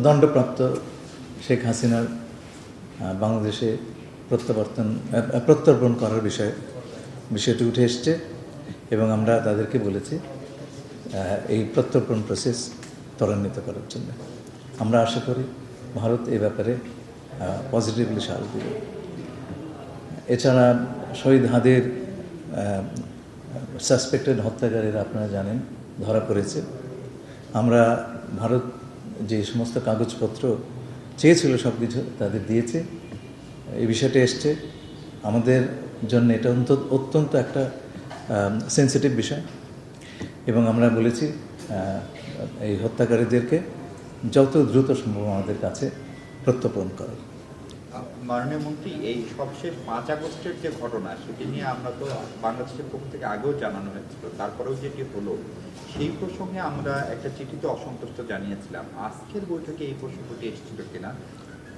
দণ্ডপ্রাপ্ত শেখ হাসিনার বাংলাদেশে প্রত্যর্পণ করার বিষয়টি উঠে এসছে এবং আমরা তাদেরকে বলেছি এই প্রত্যর্পণ প্রসেস ত্বরান্বিত করার জন্য। আমরা আশা করি ভারত এই ব্যাপারে পজিটিভলি সাড়া দেবে। এছাড়া শহীদ হাদির সাসপেক্টেড হত্যাকারীরা আপনারা জানেন ধরা পড়েছে। আমরা ভারত যে সমস্ত কাগজপত্র চেয়েছিল সব কিছু তাদের দিয়েছে। এই বিষয়টা এসছে আমাদের জন্য, এটা অত্যন্ত একটা সেন্সিটিভ বিষয় এবং আমরা বলেছি এই হত্যাকারীদেরকে যত দ্রুত সম্ভব আমাদের কাছে প্রত্যর্পণ করার। মাননীয় মন্ত্রী, এই সবশেষ 5 আগস্টের যে ঘটনা সেটি নিয়ে আমরা তো বাংলাদেশের পক্ষ থেকে আগেও জানানো হয়েছিল, তারপরেও যেটি হলো সেই প্রসঙ্গে আমরা একটা চিঠিতে অসন্তুষ্ট জানিয়েছিলাম। আজকের বৈঠকে এই প্রসঙ্গটি এসেছিল কিনা?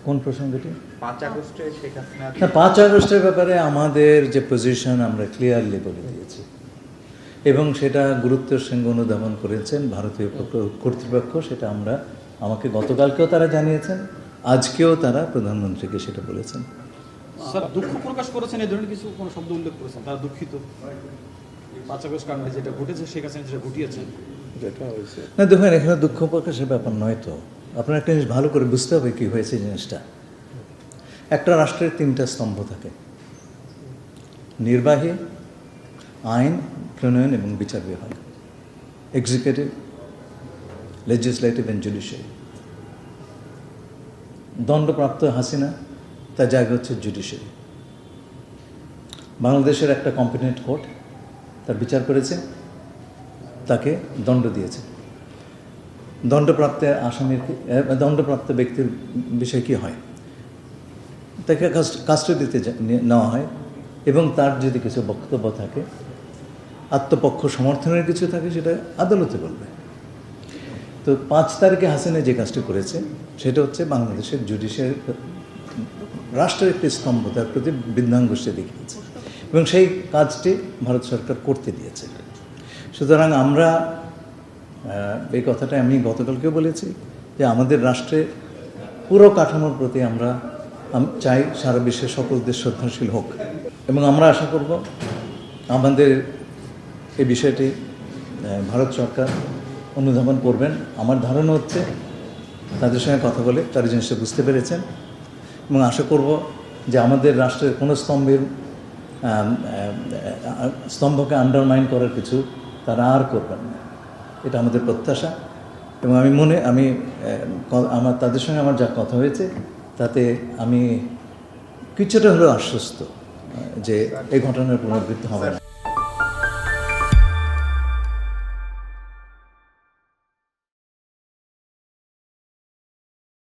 কোন প্রসঙ্গটি? 5 আগস্টে শেখ হাসিনা। 5 আগস্টের ব্যাপারে আমাদের যে পজিশন আমরা ক্লিয়ারলি বলে দিয়েছি এবং সেটা গুরুত্বের সঙ্গে অনুধাবন করেছেন ভারতীয় কর্তৃপক্ষ। সেটা আমাকে গতকালকেও তারা জানিয়েছেন, আজকেও তারা প্রধানমন্ত্রীকে সেটা বলেছেন। স্যার দুঃখ প্রকাশ করেছেন, এই ধরনের কিছু কোনো শব্দ উল্লেখ করেছেন? তারা দুঃখিত 5 আগস্ট কাণ্ডে যেটা ঘটেছে, শেখ হাসিনা যেটা ঘটিয়েছেন। না দেখুন, এখানে দুঃখ প্রকাশের ব্যাপার নয় তো। আপনার একটা জিনিস ভালো করে বুঝতে হবে কী হয়েছে জিনিসটা। একটা রাষ্ট্রের 3টা স্তম্ভ থাকে: নির্বাহী, আইন প্রণয়ন এবং বিচার বিভাগ, এক্সিকিউটিভ, লেজিসলেটিভ অ্যান্ড জুডিশিয়ারি। দণ্ডপ্রাপ্ত হাসিনা তার জায়গা হচ্ছে জুডিশিয়ারি। বাংলাদেশের একটা কম্পিটেন্ট কোর্ট তার বিচার করেছে, তাকে দণ্ড দিয়েছে। দণ্ডপ্রাপ্ত ব্যক্তির বিষয়ে কী হয়? তাকে কাস্টডিতে নেওয়া হয় এবং তার যদি কিছু বক্তব্য থাকে, আত্মপক্ষ সমর্থনের কিছু থাকে, সেটা আদালতে বলবে। তো 5 তারিখে হাসিনা যে কাজটি করেছে সেটা হচ্ছে বাংলাদেশের জুডিশিয়ারি রাষ্ট্রের একটি স্তম্ভ, তার প্রতি বৃদ্ধাঙ্গুষ্ঠে দেখিয়েছে এবং সেই কাজটি ভারত সরকার করতে দিয়েছে। সুতরাং আমরা এই কথাটা আমি গতকালকেও বলেছি যে আমাদের রাষ্ট্রে পুরো কাঠামোর প্রতি আমরা চাই সারা বিশ্বের সকল দেশ শ্রদ্ধাশীল হোক এবং আমরা আশা করব আমাদের এই বিষয়টি ভারত সরকার অনুধাবন করবেন। আমার ধারণা হচ্ছে তাদের সঙ্গে কথা বলে তারা জিনিসটা বুঝতে পেরেছেন এবং আশা করব যে আমাদের রাষ্ট্রের কোনো স্তম্ভকে আন্ডারমাইন করার কিছু তারা আর করবেন না, এটা আমাদের প্রত্যাশা। এবং তাদের সঙ্গে আমার যা কথা হয়েছে তাতে আমি কিছুটা হলেও আশ্বস্ত যে এই ঘটনার পুনরাবৃত্তি হবে না।